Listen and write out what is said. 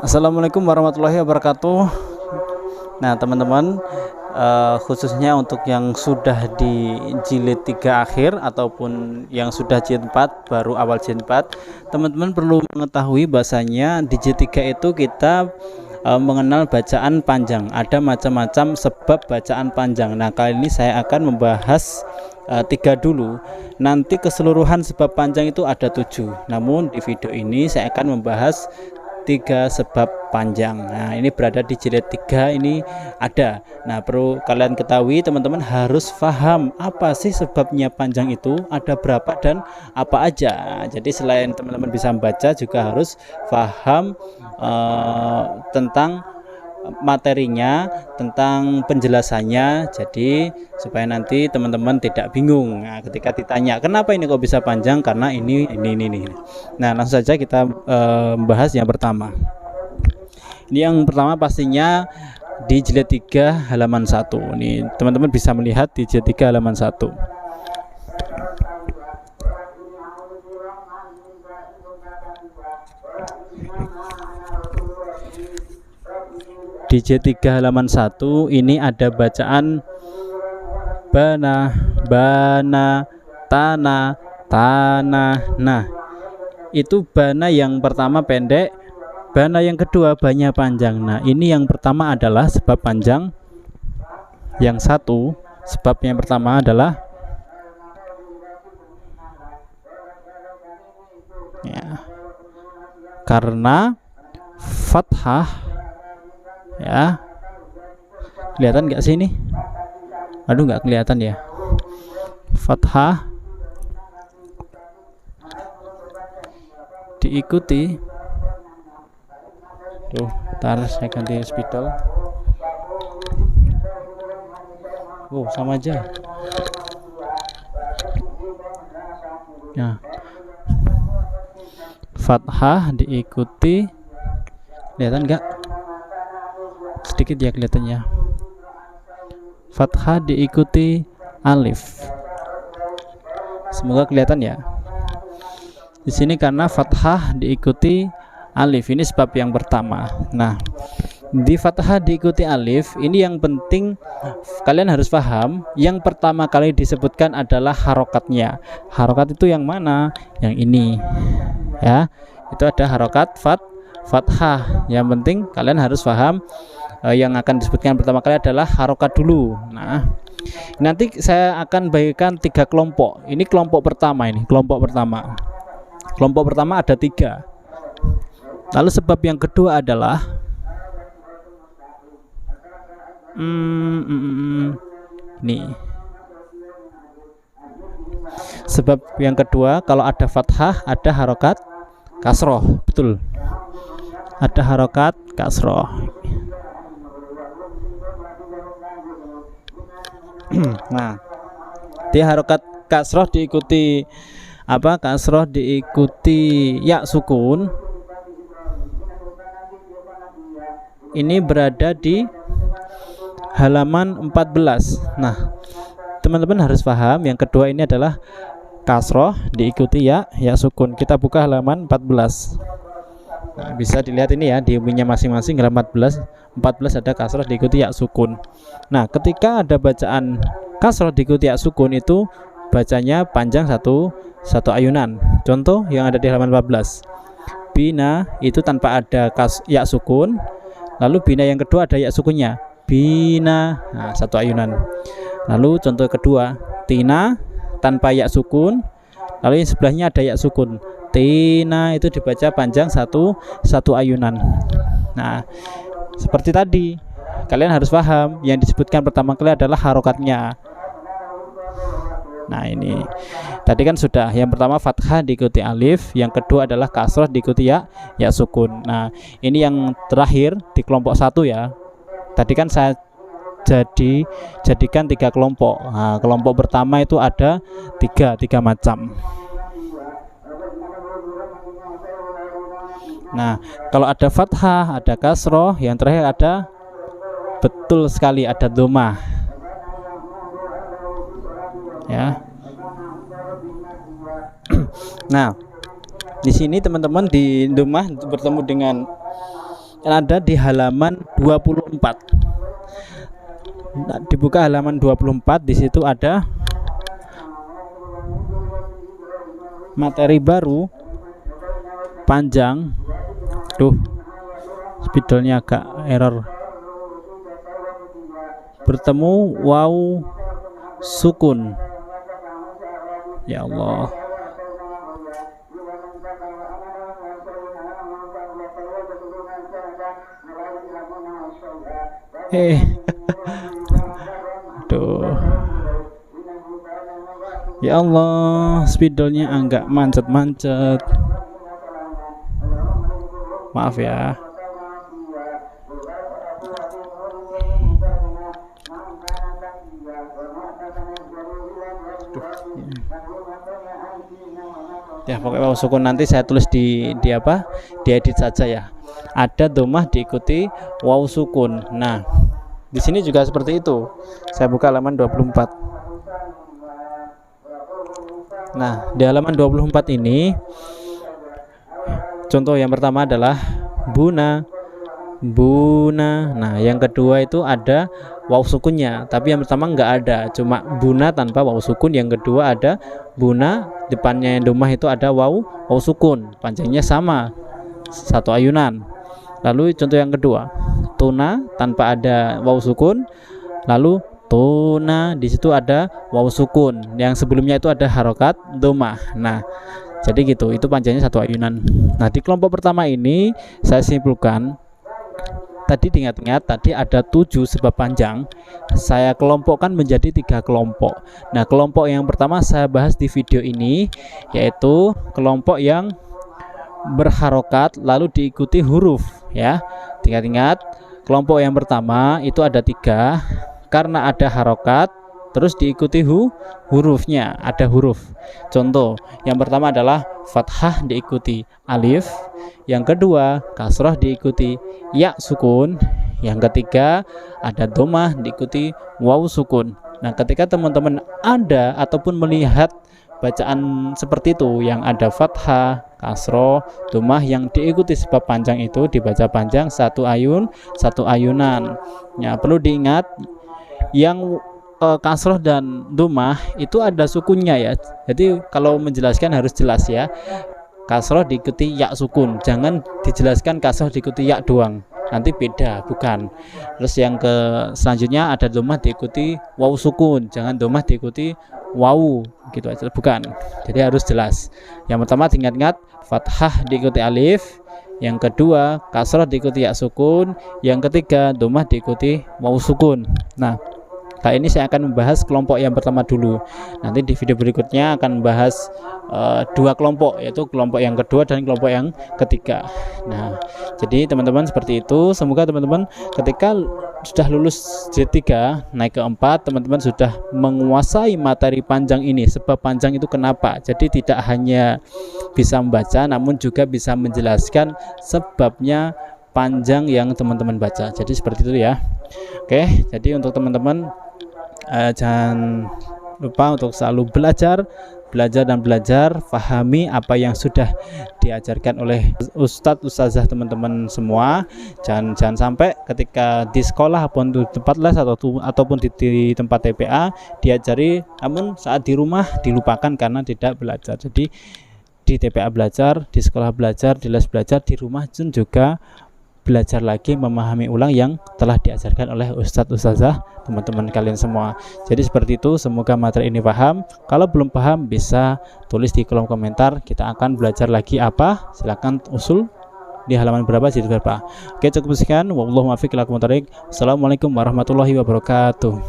Assalamualaikum warahmatullahi wabarakatuh. Nah, teman-teman, khususnya untuk yang sudah di jilid 3 akhir ataupun yang sudah jilid 4 baru awal jilid 4, teman-teman perlu mengetahui bahasanya di jilid 3 itu kita mengenal bacaan panjang. Ada macam-macam sebab bacaan panjang. Nah, kali ini saya akan membahas 3 dulu. Nanti keseluruhan sebab panjang itu ada 7. Namun di video ini saya akan membahas 3 sebab panjang. Nah, ini berada di jilid 3 ini ada. Nah, perlu kalian ketahui, teman-teman harus paham apa sih sebabnya panjang itu, ada berapa dan apa aja. Jadi selain teman-teman bisa membaca, juga harus paham tentang materinya, tentang penjelasannya, jadi supaya nanti teman-teman tidak bingung. Nah, ketika ditanya kenapa ini kok bisa panjang, karena ini. Nah, langsung saja kita membahas yang pertama. Ini yang pertama pastinya di jilid 3 halaman 1. Ini teman-teman bisa melihat di jilid 3 halaman 1. Di jilid 3 halaman 1 ini ada bacaan bana, tanah. Nah, itu bana yang pertama pendek, bana yang kedua banyak panjang. Nah, ini yang pertama adalah sebab panjang. Yang satu, sebab yang pertama adalah karena fathah, ya, kelihatan nggak sih ini? Aduh, nggak kelihatan ya. Fathah diikuti, tuh, ntar saya ganti spidol. Sama aja. Nah, fathah diikuti, kelihatan nggak? Sedikit ya kelihatannya. Fathah diikuti alif. Semoga kelihatan ya. Di sini karena fathah diikuti alif, ini sebab yang pertama. Nah, di fathah diikuti alif ini yang penting kalian harus paham. Yang pertama kali disebutkan adalah harokatnya. Harokat itu yang mana? Yang ini, ya. Itu ada harokat fathah. Yang penting kalian harus paham. Yang akan disebutkan pertama kali adalah harokat dulu. Nah, nanti saya akan bagikan 3 kelompok. Ini kelompok pertama, kelompok pertama ada 3. Lalu sebab yang kedua adalah nih. Sebab yang kedua, kalau ada fathah ada harokat kasroh, betul. Ada harokat kasroh. Nah, di harokat kasroh diikuti apa? Kasroh diikuti ya sukun. Ini berada di halaman 14. Nah, teman-teman harus paham yang kedua ini adalah kasroh diikuti ya sukun. Kita buka halaman 14. Nah, bisa dilihat ini ya, di bukunya masing-masing halaman 14 ada kasroh diikuti ya sukun. Nah, ketika ada bacaan kasroh diikuti ya sukun itu bacanya panjang satu ayunan. Contoh yang ada di halaman 14. Bina itu tanpa ada ya sukun. Lalu bina yang kedua ada ya sukunnya. Bina, nah, 1 ayunan. Lalu contoh kedua, tina tanpa ya sukun. Lalu yang sebelahnya ada ya sukun. Tina itu dibaca panjang satu ayunan. Nah, seperti tadi, kalian harus paham yang disebutkan pertama kali adalah harokatnya. Nah, ini tadi kan sudah, yang pertama fathah diikuti alif, yang kedua adalah kasroh diikuti ya sukun. Nah, ini yang terakhir di kelompok 1 ya. Tadi kan saya jadikan 3 kelompok. Nah, kelompok pertama itu ada 3 macam. Nah, kalau ada fathah, ada kasroh, yang terakhir ada, betul sekali, ada dhammah. Ya. Nah, di sini teman-teman di dhammah bertemu dengan ada di halaman 24. Nah, dibuka halaman 24, di situ ada materi baru panjang. Duh, spidolnya agak error. Bertemu waw sukun. Ya Allah. Aduh. Ya Allah, spidolnya agak mancet-mancet. Maaf ya. Ya pokoknya waw sukun nanti saya tulis di apa? Diedit saja ya. Ada domah diikuti waw sukun. Nah, di sini juga seperti itu. Saya buka halaman 24. Nah, di halaman 24 ini contoh yang pertama adalah buna. Nah, yang kedua itu ada waw sukunnya, tapi yang pertama enggak ada, cuma buna tanpa waw sukun. Yang kedua ada buna, depannya yang domah itu ada waw sukun, panjangnya sama, 1 ayunan. Lalu contoh yang kedua, tuna tanpa ada waw sukun, lalu tuna, di situ ada waw sukun. Yang sebelumnya itu ada harokat domah. Nah, jadi gitu, itu panjangnya 1 ayunan. Nah, di kelompok pertama ini saya simpulkan. Tadi diingat-ingat, tadi ada 7 sebab panjang, saya kelompokkan menjadi 3 kelompok. Nah, kelompok yang pertama saya bahas di video ini, yaitu kelompok yang berharokat lalu diikuti huruf ya. Ingat-ingat, kelompok yang pertama itu ada 3, karena ada harokat terus diikuti hurufnya, ada huruf. Contoh yang pertama adalah fathah diikuti alif, yang kedua kasroh diikuti ya sukun, yang ketiga ada domah diikuti waw sukun. Nah, ketika teman-teman ada ataupun melihat bacaan seperti itu yang ada fathah, kasroh, domah yang diikuti sebab panjang, itu dibaca panjang 1 ayun, 1 ayunan. Ya, perlu diingat yang kasroh dan domah itu ada sukunnya ya. Jadi kalau menjelaskan harus jelas ya. Kasroh diikuti ya sukun, jangan dijelaskan kasroh diikuti ya doang, nanti beda, bukan. Terus yang selanjutnya ada domah diikuti waw sukun, jangan domah diikuti waw, gitu aja, bukan. Jadi harus jelas. Yang pertama diingat-ingat, fathah diikuti alif, yang kedua kasroh diikuti ya sukun, yang ketiga domah diikuti waw sukun. Nah, kali ini saya akan membahas kelompok yang pertama dulu. Nanti di video berikutnya akan membahas 2 kelompok, yaitu kelompok yang kedua dan kelompok yang ketiga. Nah, jadi teman-teman seperti itu. Semoga teman-teman ketika sudah lulus J3 naik ke 4, teman-teman sudah menguasai materi panjang ini. Sebab panjang itu kenapa? Jadi tidak hanya bisa membaca, namun juga bisa menjelaskan sebabnya panjang yang teman-teman baca. Jadi seperti itu ya. Oke, jadi untuk teman-teman jangan lupa untuk selalu belajar, pahami apa yang sudah diajarkan oleh ustadz ustazah teman-teman semua. Jangan sampai ketika di sekolah ataupun di tempat les ataupun di tempat TPA diajari, namun saat di rumah dilupakan karena tidak belajar. Jadi di TPA belajar, di sekolah belajar, di les belajar, di rumah juga belajar lagi, memahami ulang yang telah diajarkan oleh ustadz ustazah teman-teman kalian semua. Jadi seperti itu, semoga materi ini paham. Kalau belum paham bisa tulis di kolom komentar, kita akan belajar lagi apa, silakan usul di halaman berapa, jadi berapa. Oke, cukup sekian. Wallahu muwaffiq ila aqwamit thoriq. Assalamualaikum warahmatullahi wabarakatuh.